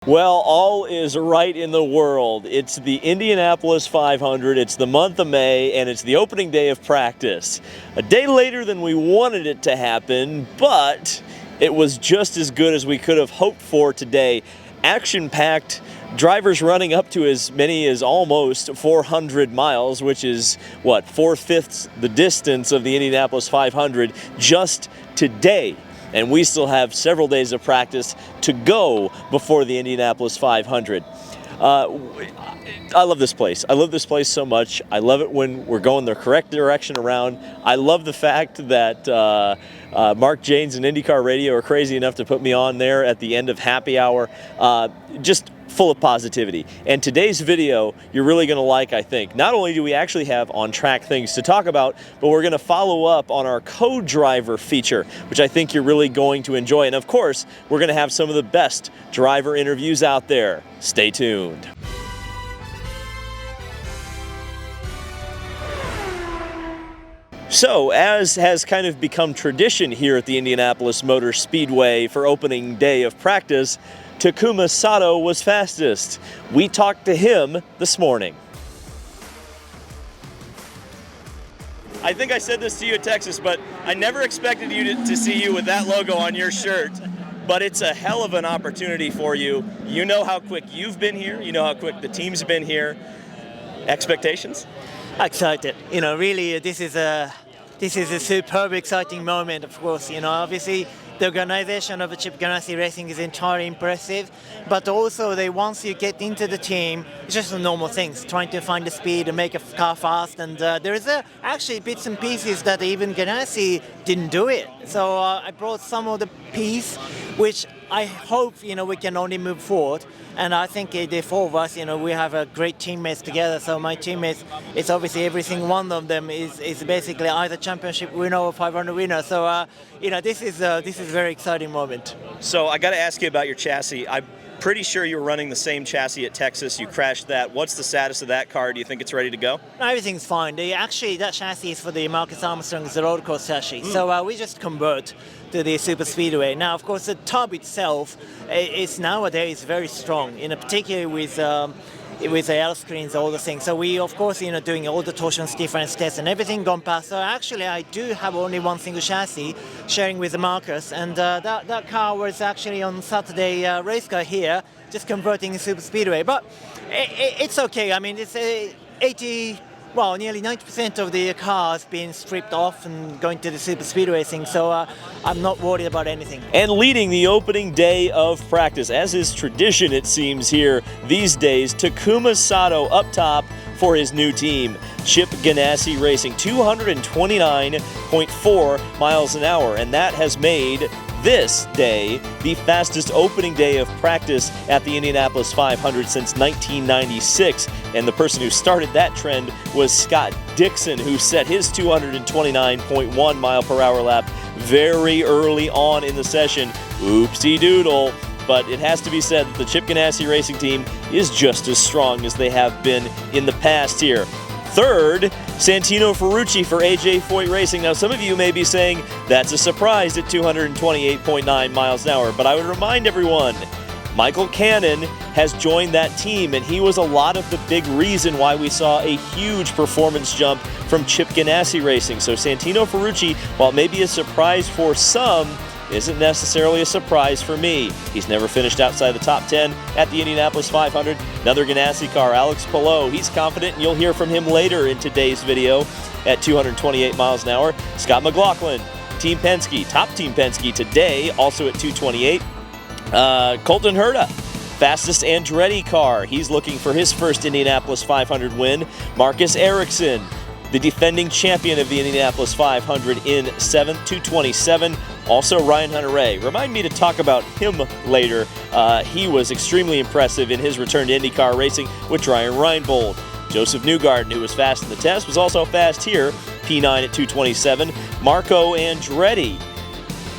Well, all is right in the world. It's the Indianapolis 500, it's the month of May, and it's the opening day of practice. A day later than we wanted it to happen, but it was just as good as we could have hoped for today. Action-packed, drivers running up to as many as almost 400 miles, which is, what, 4/5 the distance of the Indianapolis 500 just today. And we still have several days of practice to go before the Indianapolis 500. I love this place. I love this place so much. I love it when we're going the correct direction around. I love the fact that Mark Janes and IndyCar Radio are crazy enough to put me on there at the end of happy hour. Just full of positivity. And today's video you're really going to like, I think. Not only do we actually have on-track things to talk about, but we're going to follow up on our co-driver feature, which I think you're really going to enjoy. And of course, we're going to have some of the best driver interviews out there. Stay tuned. So, as has kind of become tradition here at the Indianapolis Motor Speedway for opening day of practice, Takuma Sato was fastest. We talked to him this morning. I think I said this to you at Texas, but I never expected you to see you with that logo on your shirt. But it's a hell of an opportunity for you. You know how quick you've been here. You know how quick the team's been here. Expectations? Excited. You know, really, this is a superb, exciting moment. Of course, you know, obviously the organization of Chip Ganassi Racing is entirely impressive, but also once you get into the team, it's just the normal things, trying to find the speed and make a car fast. And there is actually bits and pieces that even Ganassi didn't do it. So I brought some of the piece, which I hope, you know, we can only move forward. And I think the four of us, you know, we have a great teammates together. So my teammates, it's obviously everything. One of them is basically either championship winner or 500 winner. So you know, this is a very exciting moment. So I got to ask you about your chassis. I'm pretty sure you were running the same chassis at Texas. You crashed that. What's the status of that car? Do you think it's ready to go? No, everything's fine. Actually, that chassis is for the Marcus Armstrong's road course chassis. So we just convert to the super speedway. Now, of course, the tub itself is nowadays very strong, you know, particularly with the L screens, all the things. So we, of course, you know, doing all the torsion difference tests and everything gone past. So actually, I do have only one single chassis sharing with the Marcus, and that car was actually on Saturday race car here, just converting super speedway. But it's okay. I mean, it's nearly 90% of the cars being stripped off and going to the super speedway thing, so I'm not worried about anything. And leading the opening day of practice, as is tradition it seems here these days, Takuma Sato up top for his new team, Chip Ganassi Racing, 229.4 miles an hour, and that has made this day the fastest opening day of practice at the Indianapolis 500 since 1996. And the person who started that trend was Scott Dixon, who set his 229.1 mile per hour lap very early on in the session. Oopsie doodle. But it has to be said that the Chip Ganassi Racing team is just as strong as they have been in the past here. Third, Santino Ferrucci for AJ Foyt Racing. Now, some of you may be saying that's a surprise at 228.9 miles an hour, but I would remind everyone, Michael Cannon has joined that team, and he was a lot of the big reason why we saw a huge performance jump from Chip Ganassi Racing. So Santino Ferrucci, while it may be a surprise for some, isn't necessarily a surprise for me. He's never finished outside the top 10 at the Indianapolis 500. Another Ganassi car, Alex Palou. He's confident, and you'll hear from him later in today's video at 228 miles an hour. Scott McLaughlin, Team Penske, top Team Penske today, also at 228. Colton Herta, fastest Andretti car. He's looking for his first Indianapolis 500 win. Marcus Ericsson, the defending champion of the Indianapolis 500 in 7th, 227. Also Ryan Hunter-Reay. Remind me to talk about him later. He was extremely impressive in his return to IndyCar racing with Ryan Reinbold. Joseph Newgarden, who was fast in the test, was also fast here, P9 at 227. Marco Andretti,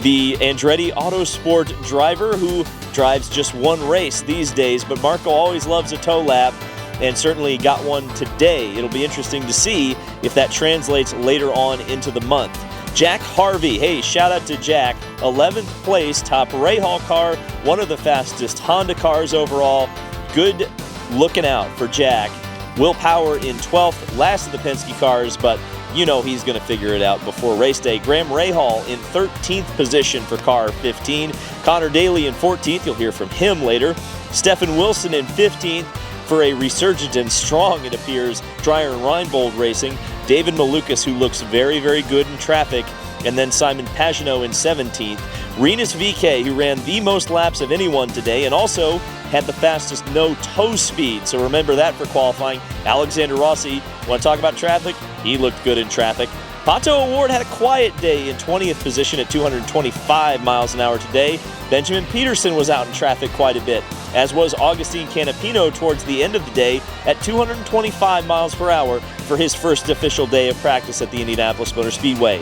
the Andretti Autosport driver who drives just one race these days, but Marco always loves a toe lap and certainly got one today. It'll be interesting to see if that translates later on into the month. Jack Harvey, hey, shout out to Jack, 11th place, top Rahal car, one of the fastest Honda cars overall. Good looking out for Jack. Will Power in 12th, last of the Penske cars, but you know he's going to figure it out before race day. Graham Rahal in 13th position for car 15. Connor Daly in 14th, you'll hear from him later. Stephen Wilson in 15th for a resurgent and strong, it appears, Dreyer and Reinbold Racing. David Malukas, who looks very, very good in traffic, and then Simon Pagenaud in 17th. Rinus VeeKay, who ran the most laps of anyone today and also had the fastest no-toe speed, so remember that for qualifying. Alexander Rossi, want to talk about traffic? He looked good in traffic. Pato O'Ward had a quiet day in 20th position at 225 miles an hour today. Benjamin Peterson was out in traffic quite a bit, as was Augustine Canapino towards the end of the day at 225 miles per hour for his first official day of practice at the Indianapolis Motor Speedway.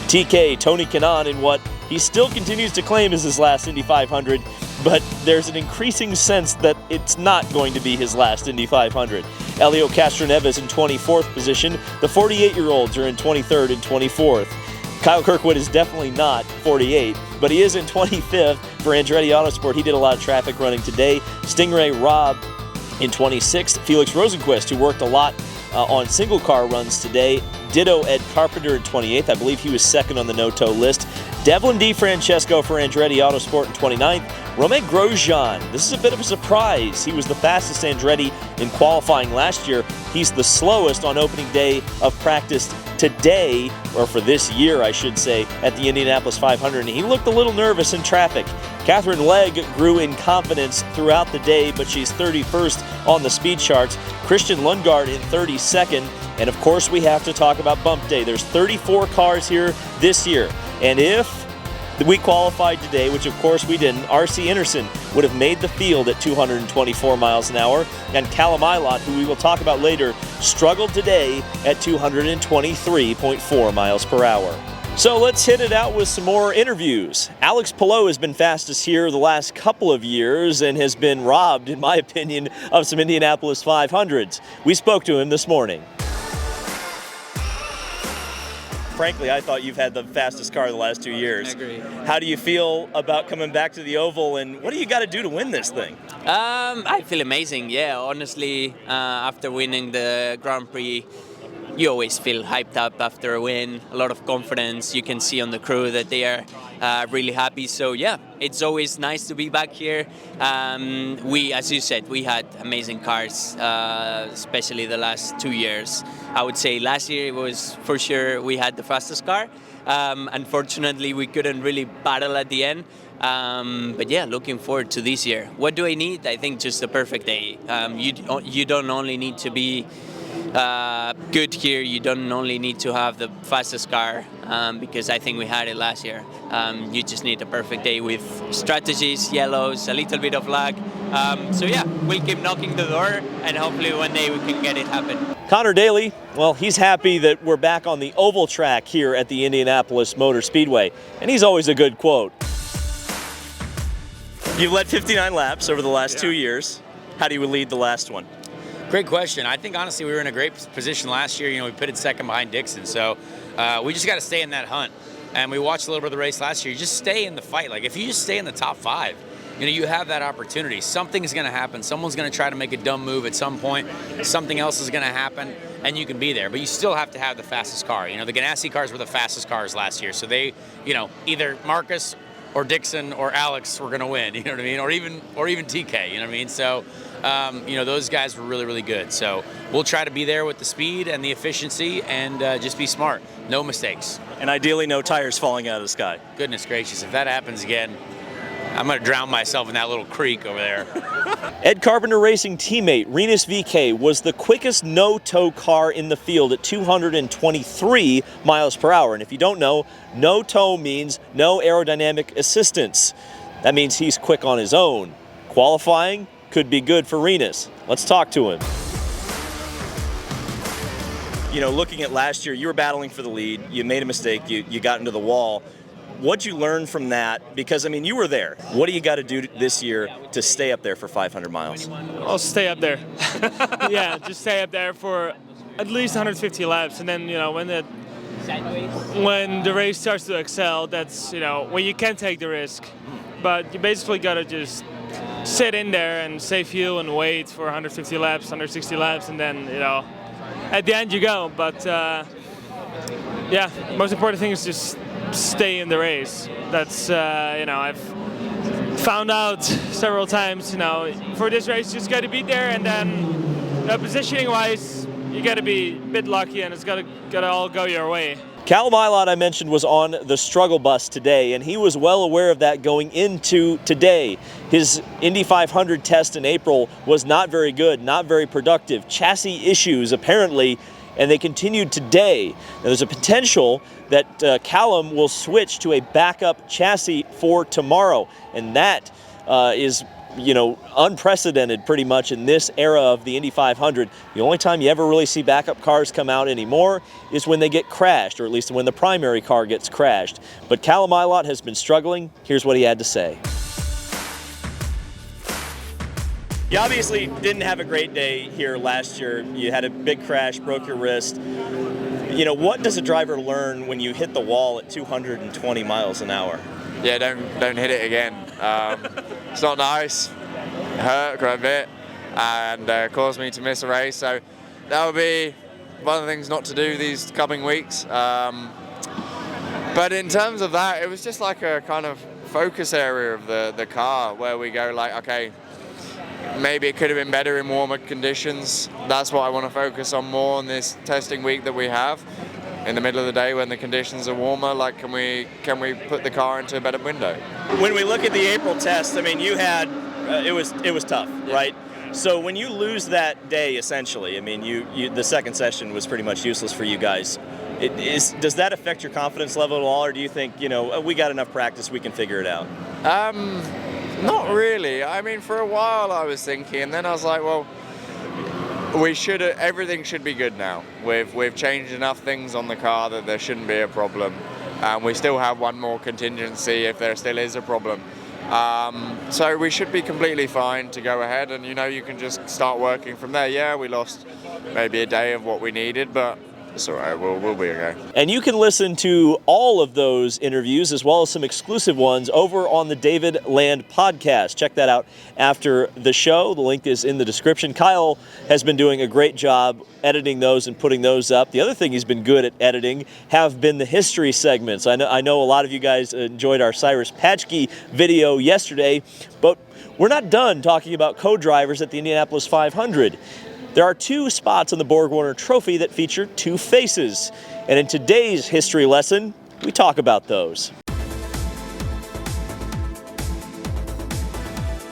TK, Tony Kanaan, in what he still continues to claim is his last Indy 500, but there's an increasing sense that it's not going to be his last Indy 500. Elio Castroneves in 24th position. The 48-year-olds are in 23rd and 24th. Kyle Kirkwood is definitely not 48, but he is in 25th for Andretti Autosport. He did a lot of traffic running today. Stingray Robb in 26th. Felix Rosenquist, who worked a lot on single car runs today. Ditto Ed Carpenter in 28th. I believe he was second on the no-toe list. Devlin DeFrancesco for Andretti Autosport in 29th. Romain Grosjean, this is a bit of a surprise. He was the fastest Andretti in qualifying last year. He's the slowest on opening day of practice today, or for this year, I should say, at the Indianapolis 500, and he looked a little nervous in traffic. Catherine Legg grew in confidence throughout the day, but she's 31st on the speed charts. Christian Lundgaard in 32nd, and of course we have to talk about bump day. There's 34 cars here this year, and if we qualified today, which of course we didn't, R.C. Anderson would have made the field at 224 miles an hour, and Callum Ilott, who we will talk about later, struggled today at 223.4 miles per hour. So let's hit it out with some more interviews. Alex Palou has been fastest here the last couple of years and has been robbed, in my opinion, of some Indianapolis 500s. We spoke to him this morning. Frankly, I thought you've had the fastest car the last 2 years. I agree. How do you feel about coming back to the Oval, and what do you got to do to win this thing? I feel amazing, yeah. Honestly, after winning the Grand Prix, you always feel hyped up after a win, a lot of confidence. You can see on the crew that they are really happy. So yeah, it's always nice to be back here. As you said, we had amazing cars, especially the last 2 years. I would say last year it was for sure we had the fastest car. Unfortunately, we couldn't really battle at the end. But yeah, looking forward to this year. What do I need? I think just a perfect day. You don't only need to be good here. You don't only need to have the fastest car because I think we had it last year. You just need a perfect day with strategies, yellows, a little bit of luck. So yeah, we'll keep knocking the door and hopefully one day we can get it happen. Connor Daly, well, he's happy that we're back on the oval track here at the Indianapolis Motor Speedway, and he's always a good quote. You've led 59 laps over the last 2 years. How do you lead the last one? Great question. I think honestly we were in a great position last year. You know, we pitted second behind Dixon, so we just got to stay in that hunt. And we watched a little bit of the race last year. You just stay in the fight. Like if you just stay in the top 5, you know, you have that opportunity. Something is going to happen. Someone's going to try to make a dumb move at some point. Something else is going to happen, and you can be there. But you still have to have the fastest car. You know, the Ganassi cars were the fastest cars last year, so they, you know, either Marcus or Dixon or Alex were going to win. You know what I mean? Or even TK. You know what I mean? So. You know, those guys were really, really good. So we'll try to be there with the speed and the efficiency and just be smart. No mistakes. And ideally no tires falling out of the sky. Goodness gracious, if that happens again, I'm going to drown myself in that little creek over there. Ed Carpenter Racing teammate Rinus VeeKay was the quickest no-toe car in the field at 223 miles per hour. And if you don't know, no-toe means no aerodynamic assistance. That means he's quick on his own. Qualifying could be good for Rinus. Let's talk to him. You know, looking at last year, you were battling for the lead. You made a mistake. You got into the wall. What'd you learn from that? Because, I mean, you were there. What do you got to do this year to stay up there for 500 miles? I'll stay up there. Yeah, just stay up there for at least 150 laps. And then, you know, when the when the race starts to excel, that's, when you can take the risk. But you basically got to just sit in there and save fuel and wait for 150 laps, 160 laps, and then, at the end you go. But most important thing is just stay in the race. That's, I've found out several times, for this race, you just got to be there, and then positioning-wise, you got to be a bit lucky, and it's got to all go your way. Callum Ilott, I mentioned, was on the struggle bus today, and he was well aware of that going into today. His Indy 500 test in April was not very good, not very productive. Chassis issues, apparently, and they continued today. Now, there's a potential that Callum will switch to a backup chassis for tomorrow, and that is unprecedented pretty much in this era of the Indy 500. The only time you ever really see backup cars come out anymore is when they get crashed, or at least when the primary car gets crashed. But Callum Ilott has been struggling. Here's what he had to say. You obviously didn't have a great day here last year. You had a big crash, broke your wrist. What does a driver learn when you hit the wall at 220 miles an hour? Yeah, don't hit it again. It's not nice. It hurt quite a bit and caused me to miss a race. So that would be one of the things not to do these coming weeks. But in terms of that, it was just like a kind of focus area of the car where we go like, okay, maybe it could have been better in warmer conditions. That's what I want to focus on more in this testing week that we have. In the middle of the day when the conditions are warmer, like can we put the car into a better window? When we look at the April test, I mean, you had it was tough, yeah. Right? So when you lose that day, essentially, I mean, you the second session was pretty much useless for you guys. Does that affect your confidence level at all, or do you think we got enough practice, we can figure it out? Not really. I mean, for a while I was thinking, and then I was like, well, everything should be good now. We've changed enough things on the car that there shouldn't be a problem. We still have one more contingency if there still is a problem. So we should be completely fine to go ahead, and you can just start working from there. Yeah, we lost maybe a day of what we needed, but it's all right, we'll be okay. And you can listen to all of those interviews as well as some exclusive ones over on the David Land podcast. Check that out after the show. The link is in the description. Kyle has been doing a great job editing those and putting those up. The other thing he's been good at editing have been the history segments. I know a lot of you guys enjoyed our Cyrus Patchke video yesterday, but we're not done talking about co-drivers at the Indianapolis 500. There are two spots on the Borg-Warner Trophy that feature two faces. And in today's history lesson, we talk about those.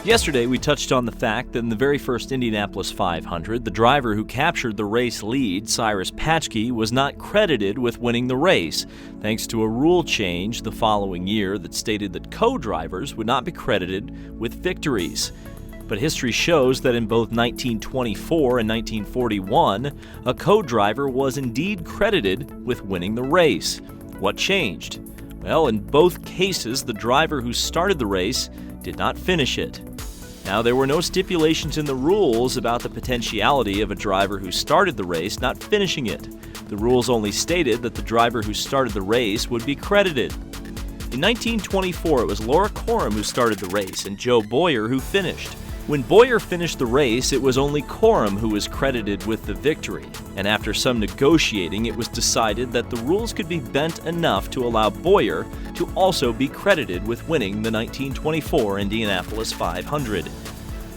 Yesterday, we touched on the fact that in the very first Indianapolis 500, the driver who captured the race lead, Cyrus Patchke, was not credited with winning the race, thanks to a rule change the following year that stated that co-drivers would not be credited with victories. But history shows that in both 1924 and 1941, a co-driver was indeed credited with winning the race. What changed? Well, in both cases, the driver who started the race did not finish it. Now, there were no stipulations in the rules about the potentiality of a driver who started the race not finishing it. The rules only stated that the driver who started the race would be credited. In 1924, it was Laura Coram who started the race and Joe Boyer who finished. When Boyer finished the race, it was only Coram who was credited with the victory, and after some negotiating, it was decided that the rules could be bent enough to allow Boyer to also be credited with winning the 1924 Indianapolis 500.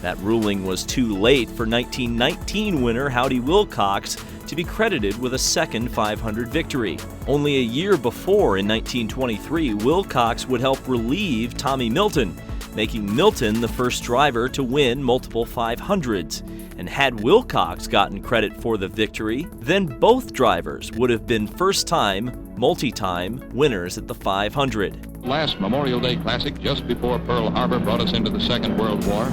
That ruling was too late for 1919 winner Howdy Wilcox to be credited with a second 500 victory. Only a year before, in 1923, Wilcox would help relieve Tommy Milton, making Milton the first driver to win multiple 500s. And had Wilcox gotten credit for the victory, then both drivers would have been first-time, multi-time winners at the 500. Last Memorial Day Classic just before Pearl Harbor brought us into the Second World War.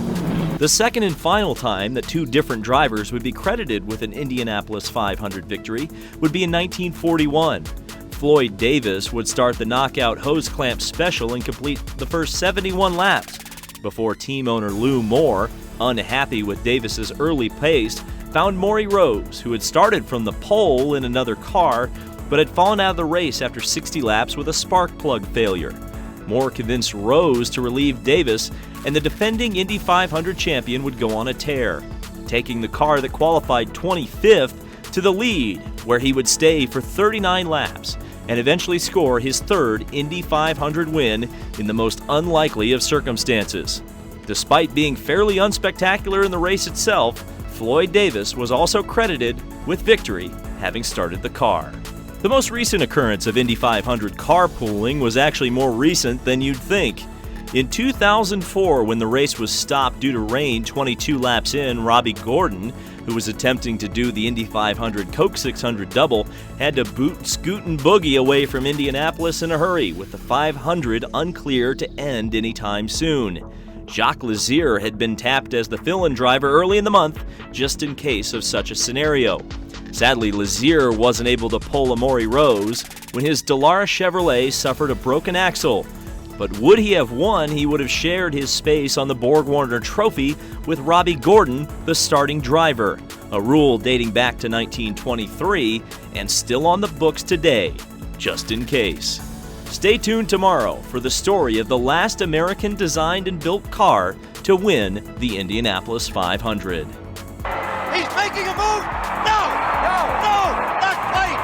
The second and final time that two different drivers would be credited with an Indianapolis 500 victory would be in 1941. Floyd Davis would start the knockout hose clamp special and complete the first 71 laps before team owner Lou Moore, unhappy with Davis's early pace, found Maury Rose, who had started from the pole in another car, but had fallen out of the race after 60 laps with a spark plug failure. More convinced Rose to relieve Davis, and the defending Indy 500 champion would go on a tear, taking the car that qualified 25th to the lead, where he would stay for 39 laps and eventually score his third Indy 500 win in the most unlikely of circumstances. Despite being fairly unspectacular in the race itself, Floyd Davis was also credited with victory, having started the car. The most recent occurrence of Indy 500 carpooling was actually more recent than you'd think. In 2004, when the race was stopped due to rain 22 laps in, Robbie Gordon, who was attempting to do the Indy 500 Coke 600 double, had to boot, scoot, and boogie away from Indianapolis in a hurry, with the 500 unclear to end anytime soon. Jacques Lazier had been tapped as the fill-in driver early in the month, just in case of such a scenario. Sadly, Lazier wasn't able to pull Amaury Rose when his Dallara Chevrolet suffered a broken axle. But would he have won, he would have shared his space on the Borg-Warner Trophy with Robbie Gordon, the starting driver, a rule dating back to 1923 and still on the books today, just in case. Stay tuned tomorrow for the story of the last American-designed and built car to win the Indianapolis 500. He's making a move! No, not quite!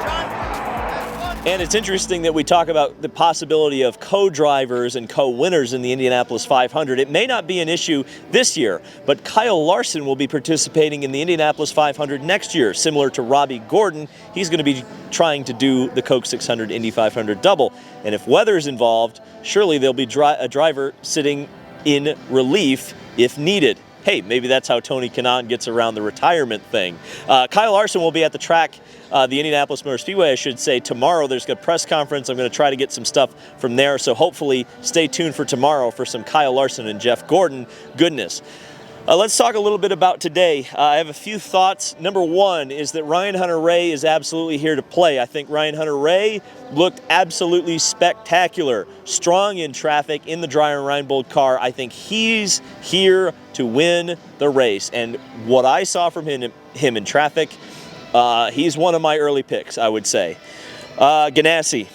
John. And it's interesting that we talk about the possibility of co-drivers and co-winners in the Indianapolis 500. It may not be an issue this year, but Kyle Larson will be participating in the Indianapolis 500 next year. Similar to Robbie Gordon, he's going to be trying to do the Coke 600 Indy 500 double. And if weather's involved, surely there'll be a driver sitting in relief if needed. Hey, maybe that's how Tony Kanaan gets around the retirement thing. Kyle Larson will be at the track, the Indianapolis Motor Speedway, I should say, tomorrow. There's a press conference. I'm going to try to get some stuff from there, so hopefully stay tuned for tomorrow for some Kyle Larson and Jeff Gordon goodness. Let's talk a little bit about today. I have a few thoughts. Number one is that Ryan Hunter-Reay is absolutely here to play. I think Ryan Hunter-Reay looked absolutely spectacular. Strong in traffic in the Dreyer Reinbold car. I think he's here to win the race. And what I saw from him in traffic, he's one of my early picks, I would say. Ganassi.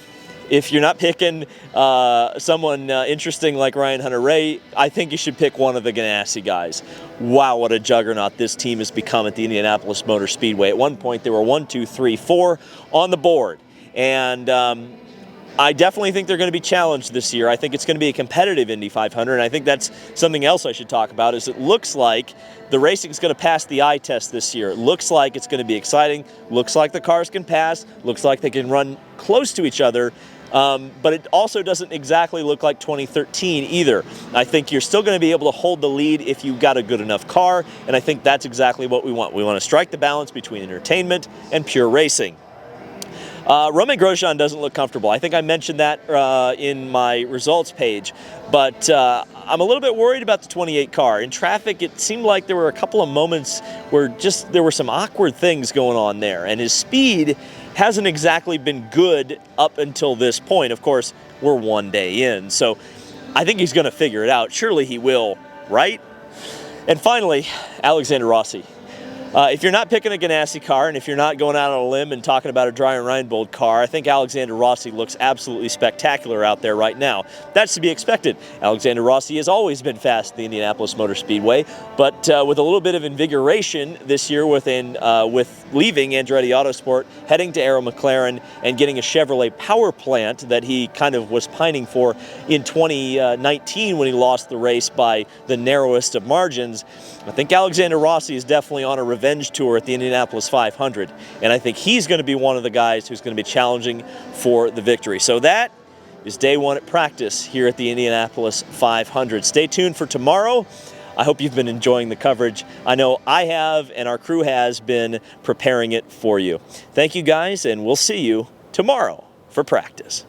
If you're not picking someone interesting like Ryan Hunter-Reay, I think you should pick one of the Ganassi guys. Wow, what a juggernaut this team has become at the Indianapolis Motor Speedway. At one point, there were 1, 2, 3, 4 on the board. And I definitely think they're going to be challenged this year. I think it's going to be a competitive Indy 500, and I think that's something else I should talk about, is it looks like the racing is going to pass the eye test this year. It looks like it's going to be exciting. Looks like the cars can pass. Looks like they can run close to each other. But it also doesn't exactly look like 2013 either. I think you're still going to be able to hold the lead if you've got a good enough car, and I think that's exactly what we want. We want to strike the balance between entertainment and pure racing. Romain Grosjean doesn't look comfortable. I think I mentioned that in my results page, but I'm a little bit worried about the 28 car. In traffic, it seemed like there were a couple of moments where there were some awkward things going on there, and his speed hasn't exactly been good up until this point. Of course, we're one day in, so I think he's going to figure it out. Surely he will, right? And finally, Alexander Rossi. If you're not picking a Ganassi car, and if you're not going out on a limb and talking about a Dreyer Reinbold car, I think Alexander Rossi looks absolutely spectacular out there right now. That's to be expected. Alexander Rossi has always been fast at the Indianapolis Motor Speedway, but with a little bit of invigoration this year with leaving Andretti Autosport, heading to Arrow McLaren, and getting a Chevrolet power plant that he kind of was pining for in 2019 when he lost the race by the narrowest of margins. I think Alexander Rossi is definitely on a revenge tour at the Indianapolis 500, and I think he's going to be one of the guys who's going to be challenging for the victory. So that is day one at practice here at the Indianapolis 500. Stay tuned for tomorrow. I hope you've been enjoying the coverage. I know I have, and our crew has been preparing it for you. Thank you guys, and we'll see you tomorrow for practice.